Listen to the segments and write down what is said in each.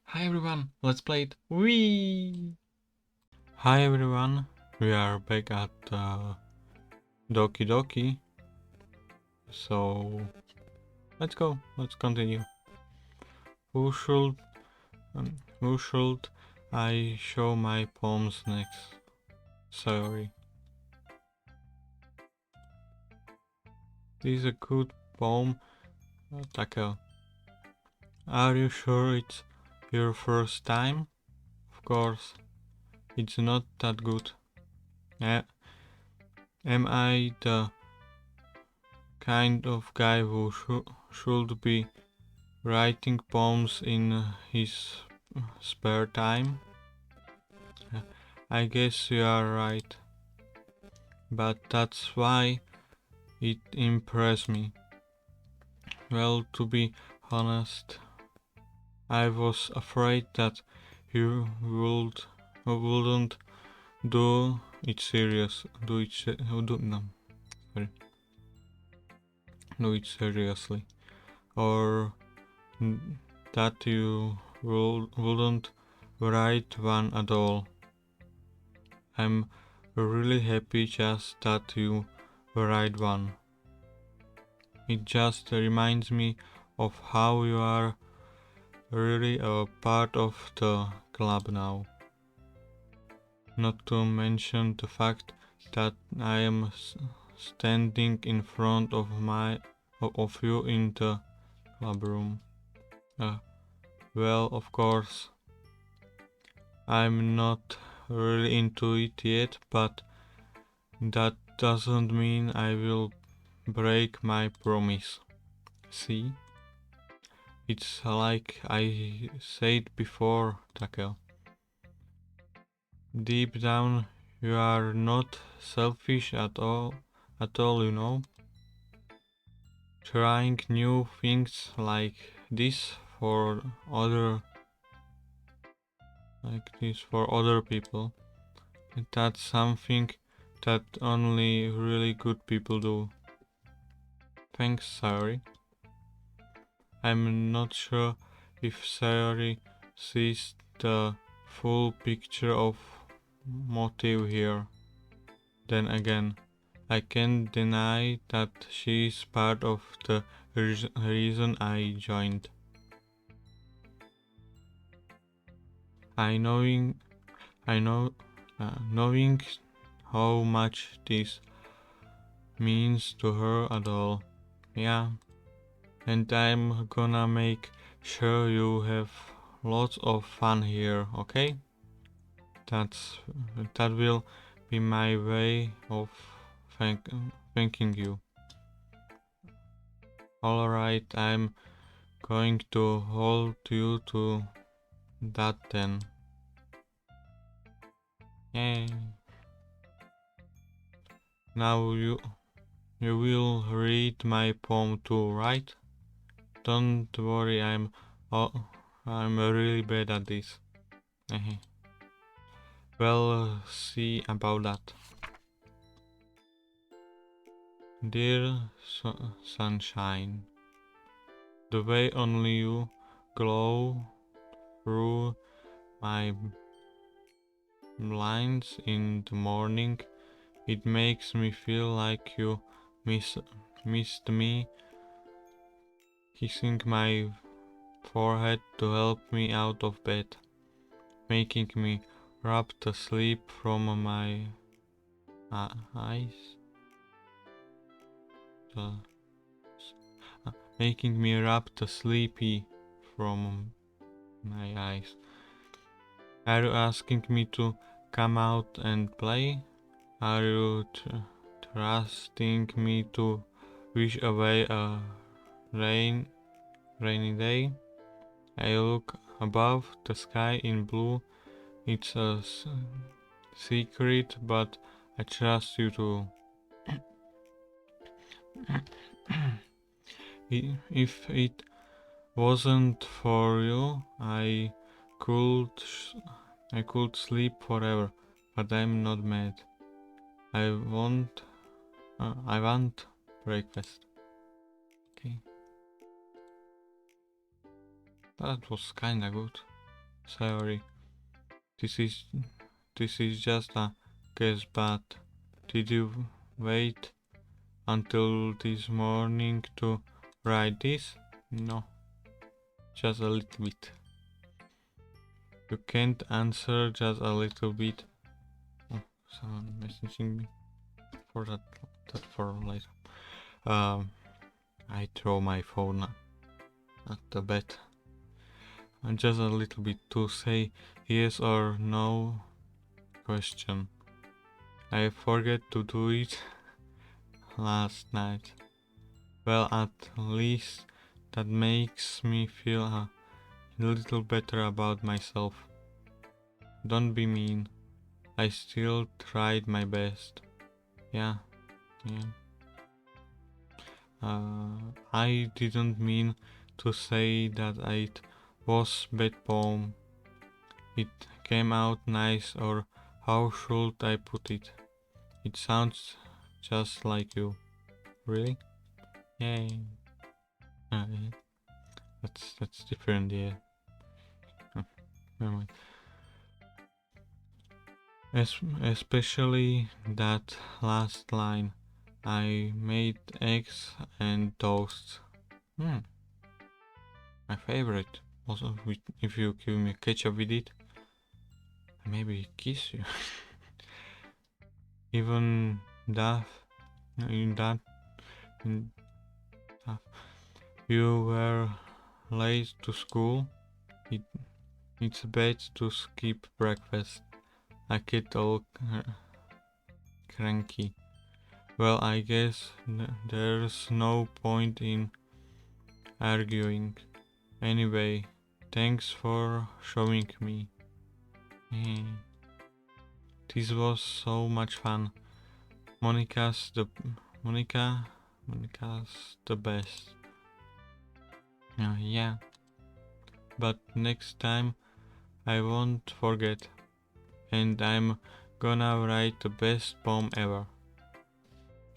Hi everyone, let's play it. Whee! Hi everyone, we are back at Doki Doki. So let's go, let's continue. Who should I show my poems next? Sorry. This is a good poem, Takel. Are you sure it's your first time? Of course, it's not that good. Am I the kind of guy who should be writing poems in his spare time? I guess you are right, but that's why it impressed me. Well, to be honest, I was afraid that you wouldn't do it serious, do it, do, no, sorry, do it seriously, or that you wouldn't write one at all. I'm really happy just that you write one. It just reminds me of how you are really a part of the club now. Not to mention the fact that I am standing in front of you in the club room. Well, of course, I'm not really into it yet, but that doesn't mean I will break my promise. See? It's like I said before, Takel. Deep down, you are not selfish at all, you know. Trying new things like this for other people. That's something that only really good people do. Thanks, Sayori. I'm not sure if Sayori sees the full picture of motive here. Then again, I can't deny that she is part of the reason I joined. Knowing how much this means to her at all. Yeah, and I'm gonna make sure you have lots of fun here, okay? That will be my way of thanking you. Alright, I'm going to hold you to that then. Yay. Now you will read my poem too, right? Don't worry, I'm really bad at this. We'll see about that. Dear sunshine, the way only you glow through my blinds in the morning, it makes me feel like you missed me, kissing my forehead to help me out of bed, making me rub the sleep from my eyes. Making me rub the sleepy from my eyes. Are you asking me to come out and play? Are you trusting me to wish away a rainy day? I look above the sky in blue. It's a secret, but I trust you to. If it wasn't for you, I could sleep forever, but I'm not mad. I want breakfast. Okay. That was kinda good. Sorry, this is this is just a guess, but did you wait until this morning to write this? No, just a little bit. You can't answer just a little bit. Oh, someone messaging me for that for later. I throw my phone at the bed. And just a little bit to say yes or no question. I forget to do it last night. Well, at least that makes me feel a little better about myself. Don't be mean. I still tried my best. Yeah. I didn't mean to say that it was bad poem. It came out nice, or how should I put it? It sounds just like you. Really? Yay. Yeah. That's different, yeah. Never mind. Especially that last line. I made eggs and toast. My favorite. Also, if you give me ketchup with it, maybe kiss you. Even that, in that, in that, you were late to school. It's bad to skip breakfast. I get all cranky. Well, I guess there's no point in arguing. Anyway, thanks for showing me. This was so much fun. Monica's the best. Yeah. But next time I won't forget. And I'm gonna write the best poem ever.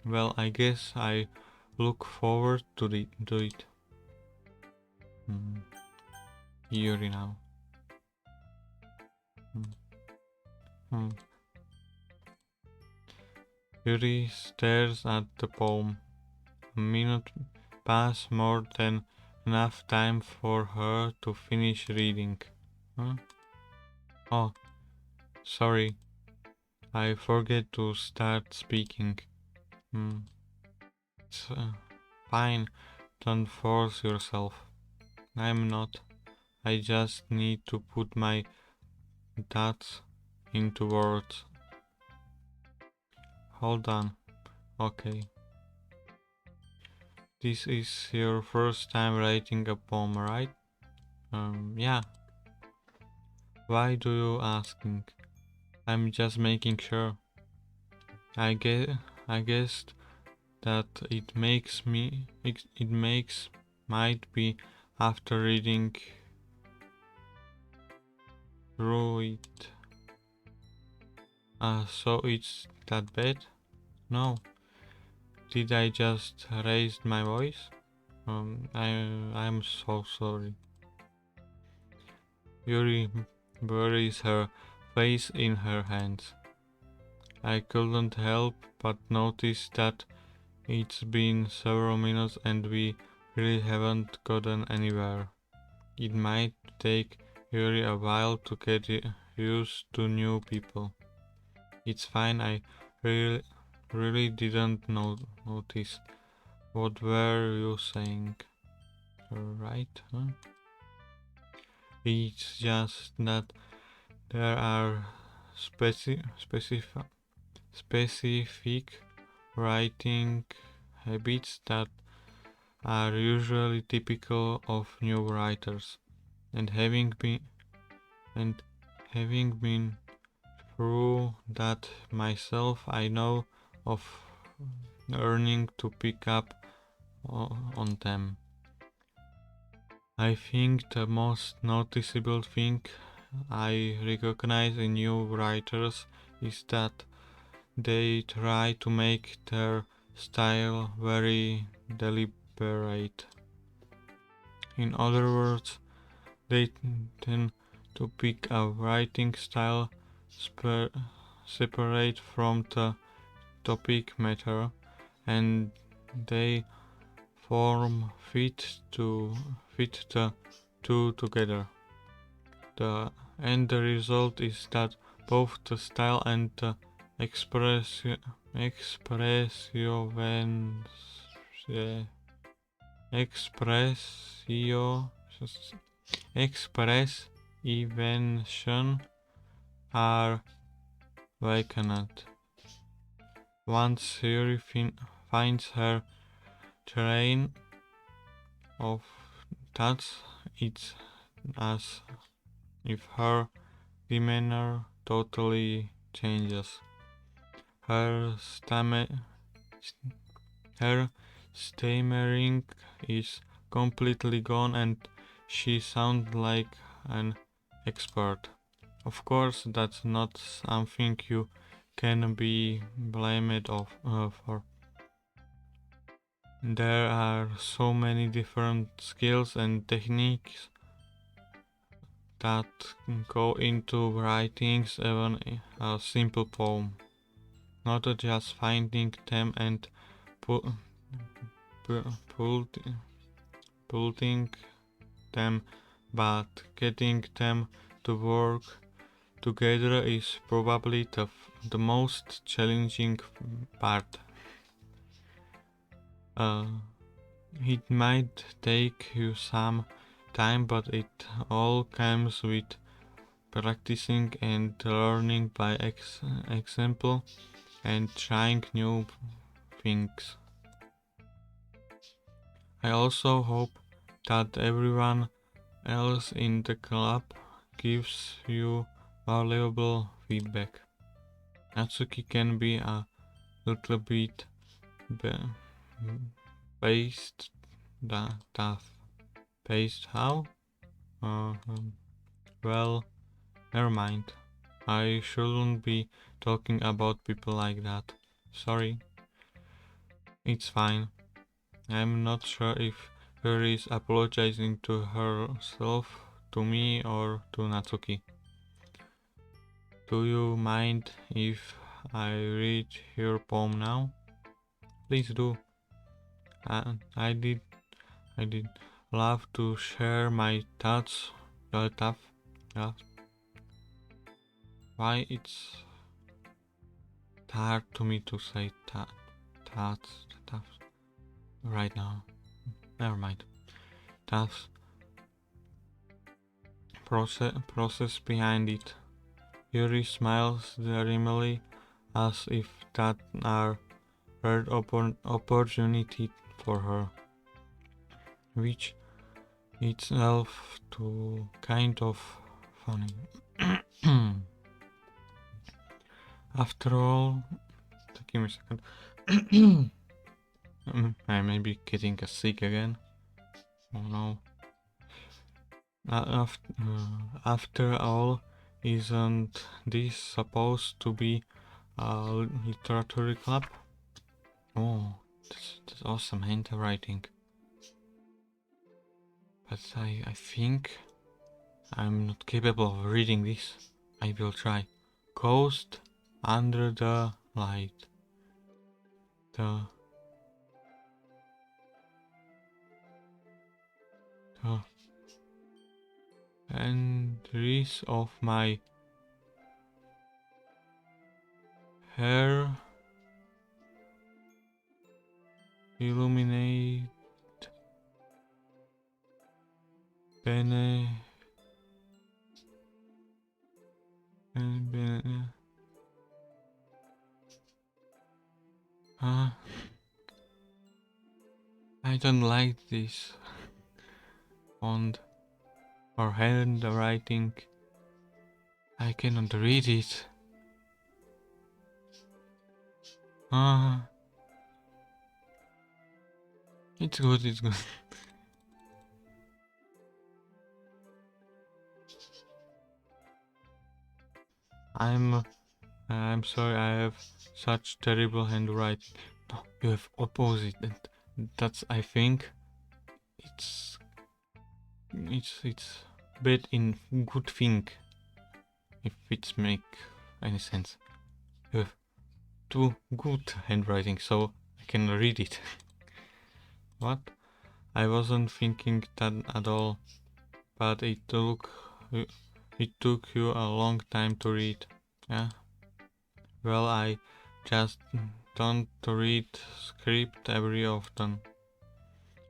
Well, I guess I look forward to it. Yuri now. Yuri stares at the poem. A minute pass more than enough time for her to finish reading. Oh, sorry. I forget to start speaking. It's fine. Don't force yourself. I'm not. I just need to put my thoughts into words. Hold on. Okay. This is your first time writing a poem, right? Yeah. Why do you asking? I'm just making sure. I guessed that it makes might be after reading through it. So it's that bad? No. Did I just raise my voice? I'm so sorry. Yuri buries her face in her hands. I couldn't help but notice that it's been several minutes and we really haven't gotten anywhere. It might take Yuri a while to get used to new people. It's fine, I really didn't notice. What were you saying? Right? Huh? It's just that there are specific writing habits that are usually typical of new writers, and having been through that myself, I know of learning to pick up on them. I think the most noticeable thing I recognize in new writers is that they try to make their style very deliberate. In other words, they tend to pick a writing style separate from the topic matter, and they form fit the two together. The result is that both the style and the expressio expressio expressivention are vacant. Once theory finds her terrain of thoughts, it's as if her demeanor totally changes. Her her stammering is completely gone and she sounds like an expert. Of course, that's not something you can be blamed for. There are so many different skills and techniques that go into writing even a simple poem. Not just finding them and pu- pulling them, but getting them to work together is probably the most challenging part. It might take you some time, but it all comes with practicing and learning by example and trying new things. I also hope that everyone else in the club gives you valuable feedback. Natsuki can be a little bit based tough. Based how? Well, never mind. I shouldn't be talking about people like that. Sorry. It's fine. I'm not sure if her is apologizing to herself, to me, or to Natsuki. Do you mind if I read your poem now? Please do. I did love to share my thoughts. Why it's hard to me to say thoughts right now. Never mind. That's process behind it. Yuri smiles dreamily as if that are rare opportunity for her, which itself too kind of funny. After all, give me a second. I may be getting sick again. Oh no. After all, isn't this supposed to be a literary club? Oh, that's awesome handwriting. But I think I'm not capable of reading this. I will try. Ghost under the light. The entries of my hair illuminate bene I don't like this font or handwriting. I cannot read it. It's good, it's good. I'm sorry, I have such terrible handwriting. No, you have opposite, and that's, I think, it's bad in good thing, if it make any sense. You have too good handwriting, so I can read it. What? I wasn't thinking that at all, but it took you a long time to read. Yeah. Well, I just don't read script very often.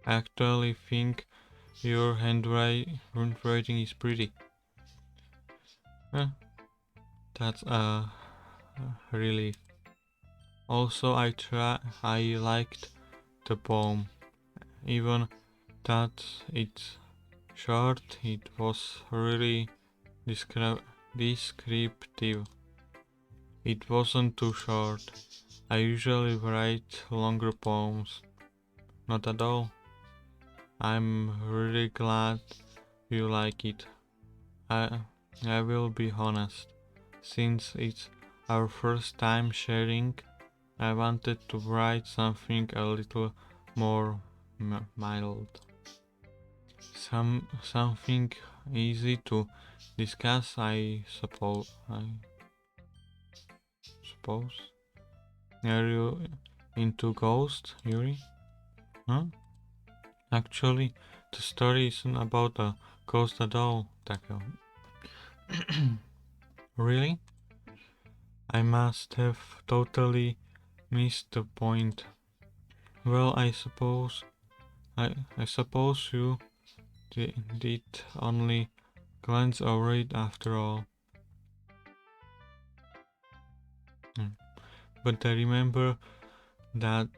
I actually think your handwriting is pretty. That's a relief. Also, I liked the poem. Even that it's short, it was really descriptive. It wasn't too short. I usually write longer poems. Not at all. I'm really glad you like it. I, I will be honest. Since it's our first time sharing, I wanted to write something a little more mild. Something easy to discuss, I suppose. Are you into ghosts, Yuri? Huh? Actually, the story isn't about a ghost at all, Tako. Really? I must have totally missed the point. Well, I suppose you did only glance over it after all. But I remember that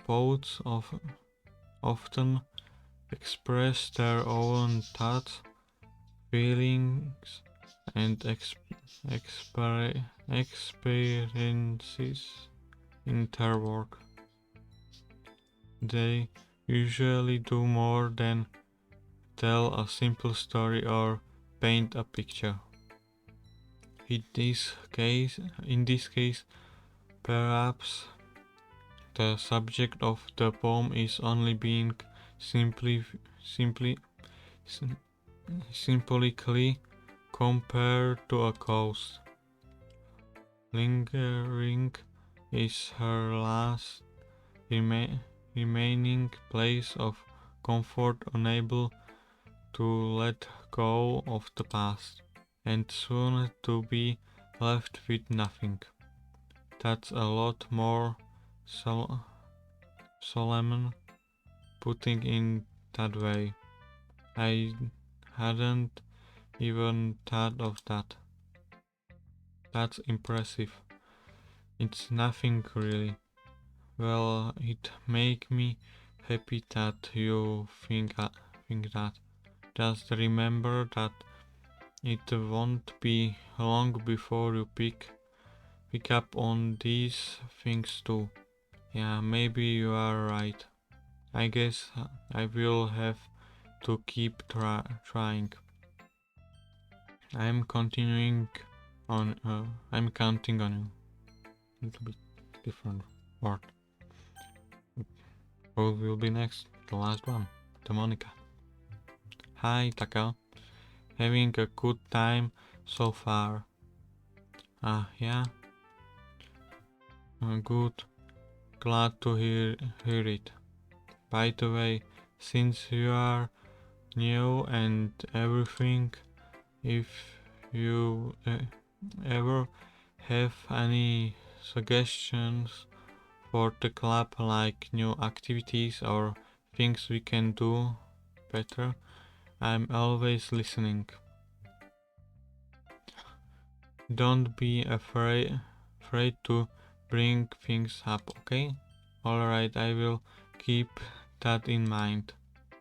poets often express their own thoughts, feelings, and experiences in their work. They usually do more than tell a simple story or paint a picture. In this case, perhaps the subject of the poem is only being simply symbolically compared to a ghost. Lingering is her last remaining place of comfort, unable to let go of the past, and soon to be left with nothing. That's a lot more solemn putting in that way. I hadn't even thought of that. That's impressive. It's nothing really. Well, it make me happy that you think that. Just remember that it won't be long before you pick up on these things too. Yeah, maybe you are right. I guess I will have to keep trying. I'm continuing on. I'm counting on you. A little bit different word. Who will be next? The last one. The Monica. Hi, Taka. Having a good time so far. Yeah. Good. Glad to hear it. By the way, since you are new and everything, if you ever have any suggestions for the club, like new activities or things we can do better, I'm always listening. Don't be afraid to bring things up, okay? Alright, I will keep that in mind.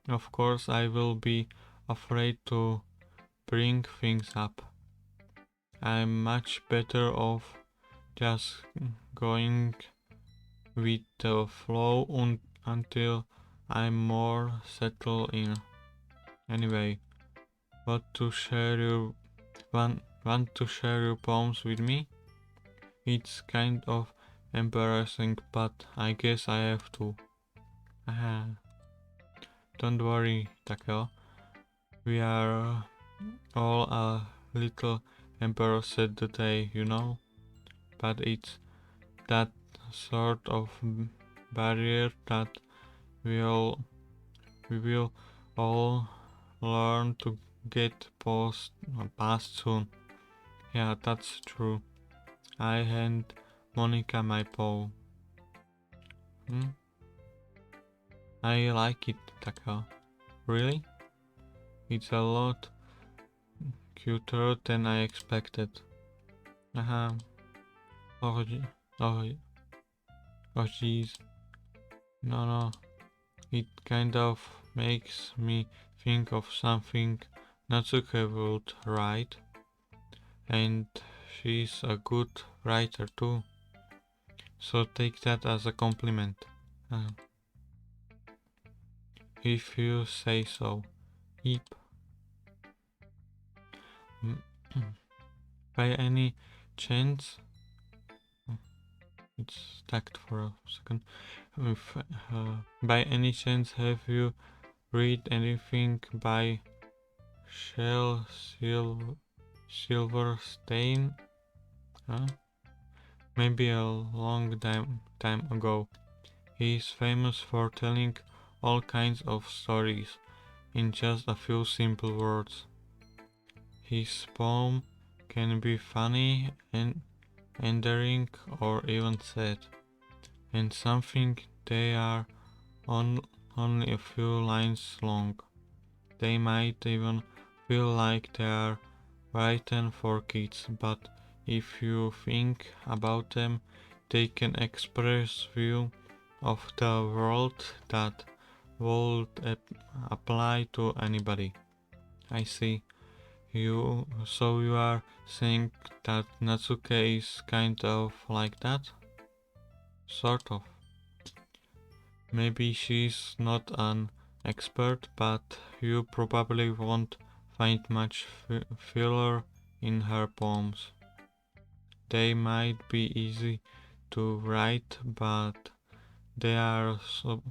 Of course, I will be afraid to bring things up. I'm much better off just going with the flow until I'm more settled in. Anyway, want to share your poems with me? It's kind of embarrassing, but I guess I have to. Don't worry, Takeo. We are all a little embarrassed today, you know, but it's that sort of barrier that we all we will all learn to get past soon. Yeah, that's true. I hand Monica my paw. Hmm? I like it, Taka. Really? It's a lot cuter than I expected. Uh-huh. Oh, oh, oh, jeez. No, no. It kind of makes me think of something Natsuke would write, and she's a good writer too. So take that as a compliment. Uh, if you say so. Yep. Mm, By any chance, it's stacked for a second. If, by any chance, have you read anything by Shel Silverstein? Huh? Maybe a long time ago. He is famous for telling all kinds of stories in just a few simple words. His poem can be funny and endearing or even sad, and something they are only a few lines long. They might even feel like they are written for kids, but if you think about them, they can express view of the world that would apply to anybody. I see. So you are saying that Natsuke is kind of like that? Sort of. Maybe she's not an expert, but you probably won't find much filler in her poems. They might be easy to write, but they are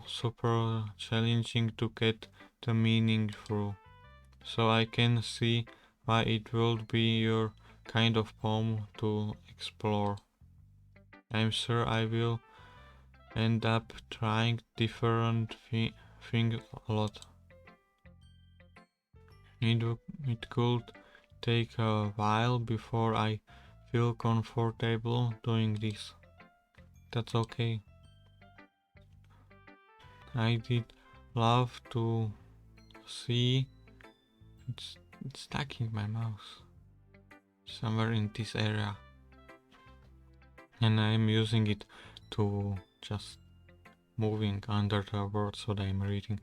super challenging to get the meaning through. So I can see why it would be your kind of poem to explore. I'm sure I will end up trying different things a lot. It could take a while before I feel comfortable doing this. That's okay. I did love to see it's stuck in my mouth somewhere in this area, and I'm using it to just moving under the words that I'm reading.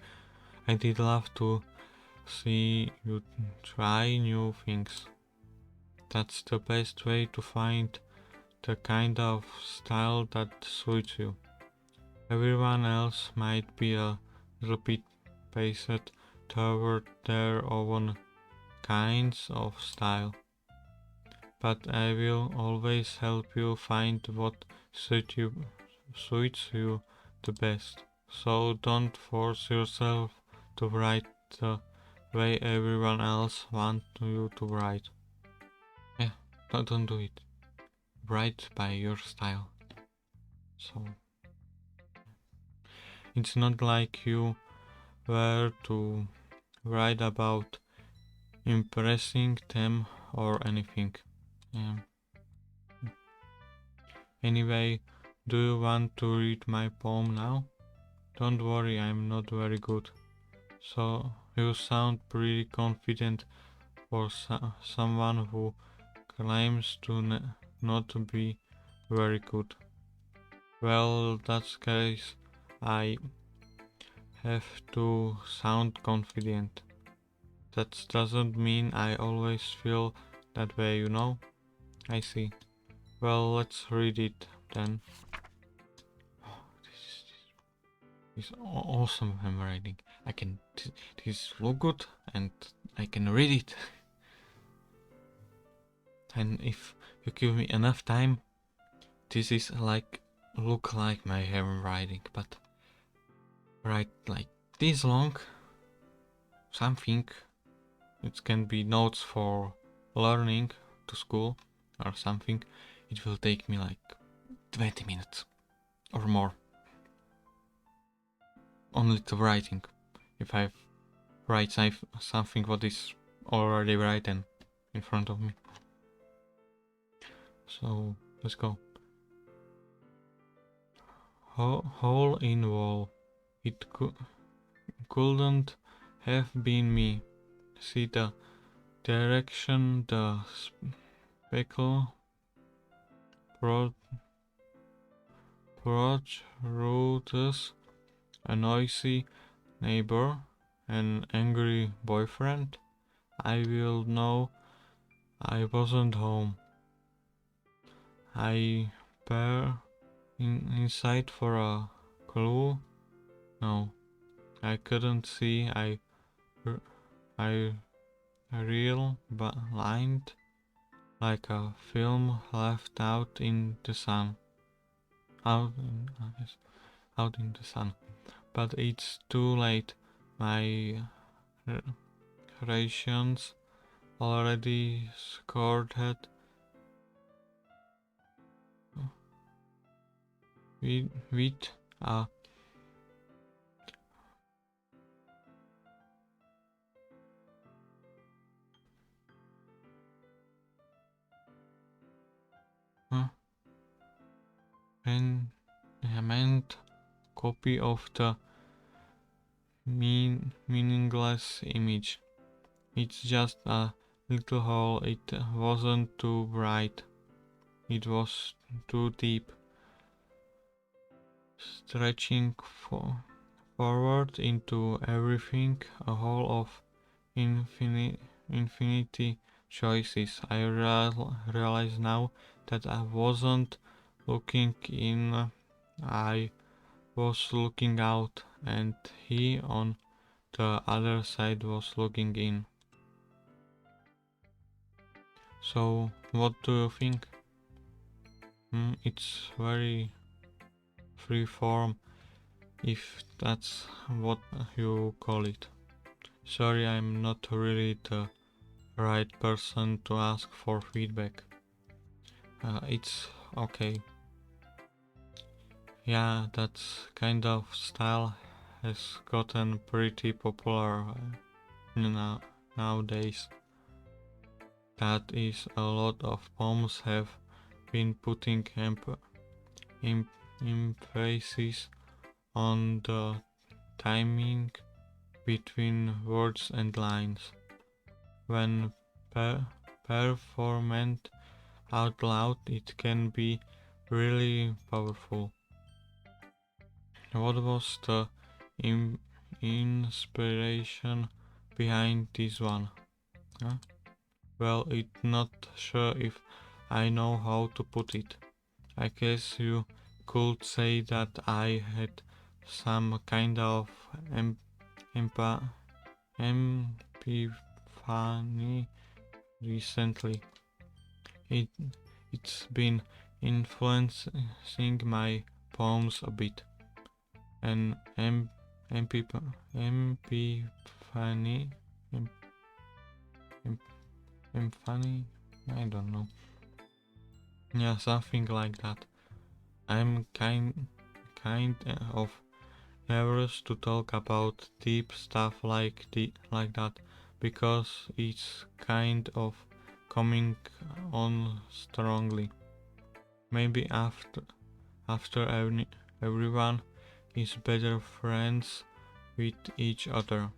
I did love to see you try new things. That's the best way to find the kind of style that suits you. Everyone else might be a little bit paced toward their own kinds of style, but I will always help you find what suits you the best. So don't force yourself to write the way everyone else wants you to write. Yeah, don't do it. Write by your style. So it's not like you were to write about impressing them or anything. Yeah. Anyway, do you want to read my poem now? Don't worry, I'm not very good. So you sound pretty confident for someone who claims to not be very good. Well, that's case I have to sound confident. That doesn't mean I always feel that way, you know? I see. Well, let's read it then. Oh, this is awesome handwriting. I can. This look good and I can read it. And if you give me enough time, this is look like my handwriting, but write like this long, something it can be notes for learning to school or something, it will take me like 20 minutes or more only to writing. If I write something what is already written in front of me. So let's go. Hole in wall. It couldn't have been me. See the direction the speckle protrudes, a noisy neighbor, an angry boyfriend. I will know I wasn't home. I peer inside for a clue. No, I couldn't see. I real blind, like a film left out in the sun. Out in, yes, out in the sun. But it's too late. My rations already scored it. With a meant copy of the meaningless image. It's just a little hole. It wasn't too bright. It was too deep. Stretching forward into everything, a hole of infinity choices. I realize now that I wasn't looking in, I was looking out, and he on the other side was looking in. So, what do you think? It's very freeform, if that's what you call it. Sorry, I'm not really the right person to ask for feedback. It's okay. Yeah, that kind of style has gotten pretty popular nowadays. That is, a lot of poems have been putting emphasis on the timing between words and lines. When performed out loud, it can be really powerful. What was the inspiration behind this one? Huh? Well, it's not sure if I know how to put it. I guess you could say that I had some kind of epiphany recently. It's been influencing my poems a bit. An epiphany, epiphany, I don't know. Yeah, something like that. I'm kind of nervous to talk about deep stuff like that because it's kind of coming on strongly. Maybe after everyone is better friends with each other.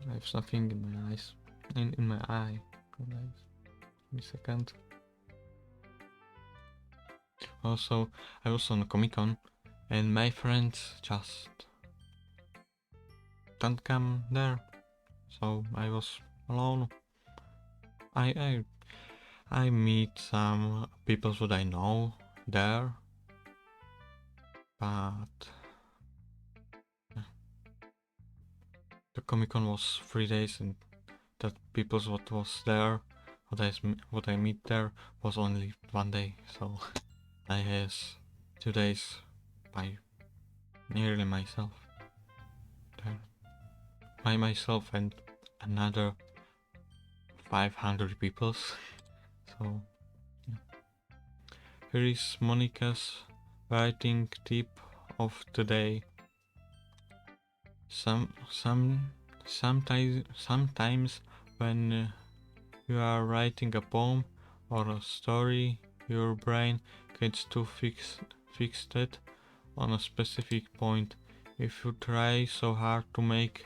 I have something in my eyes. In my eye. Give me a second. Also, I was on Comic Con and my friends just don't come there. So I was alone. I meet some people that I know there, but yeah. The Comic Con was 3 days, and that people what was there, what I meet there, was only 1 day. So I had 2 days by nearly myself there, by myself and another 500 people. So yeah. Here is Monica's writing tip of the day. Sometimes when you are writing a poem or a story, your brain gets too fixated on a specific point. If you try so hard to make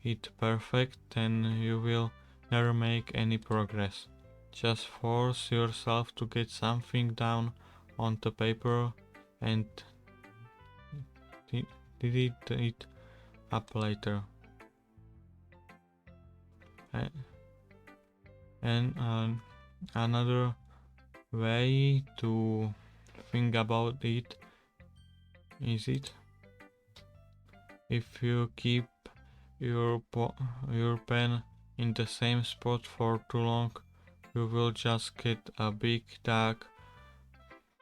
it perfect, then you will never make any progress. Just force yourself to get something down on the paper and delete it up later. And another way to think about it is if you keep your pen in the same spot for too long, you will just get a big dark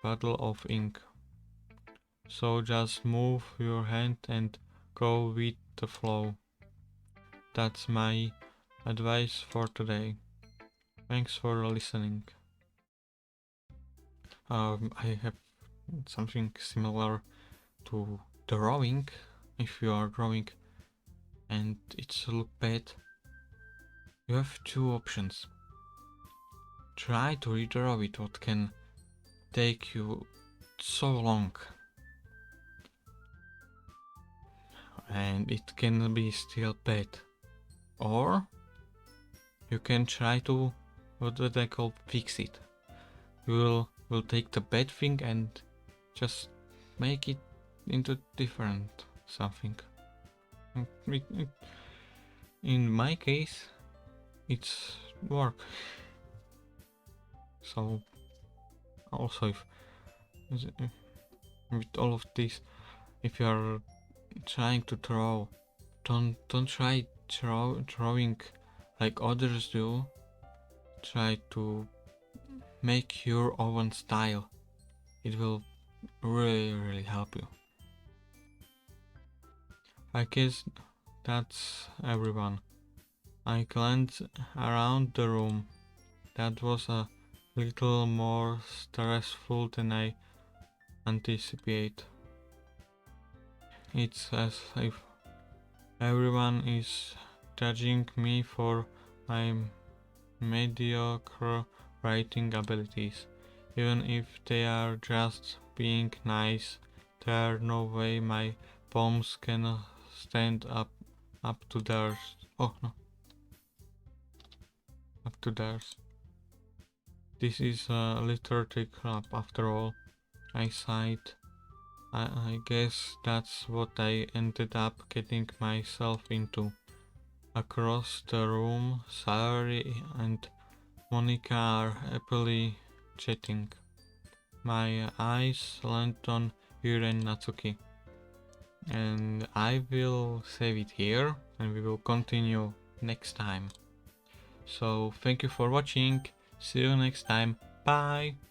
puddle of ink. So just move your hand and go with the flow. That's my advice for today. Thanks for listening. I have something similar to drawing. If you are drawing and it's look bad, you have two options. Try to redraw it, what can take you so long, and it can be still bad. Or you can try to, what do they call, fix it. You will take the bad thing and just make it into different something. In my case, it's work. So also if with all of this, if you are trying to draw, don't try drawing like others do. Try to make your own style. It will really help you. I guess that's everyone. I glanced around the room. That was a little more stressful than I anticipated. It's as if everyone is judging me for my mediocre writing abilities. Even if they are just being nice, there's no way my poems can stand up to theirs. Oh no. Up to theirs. This is a literature club after all. I sighed. I guess that's what I ended up getting myself into. Across the room, Sayori and Monica are happily chatting. My eyes land on Yuren Natsuki. And I will save it here and we will continue next time. So thank you for watching. See you next time. Bye!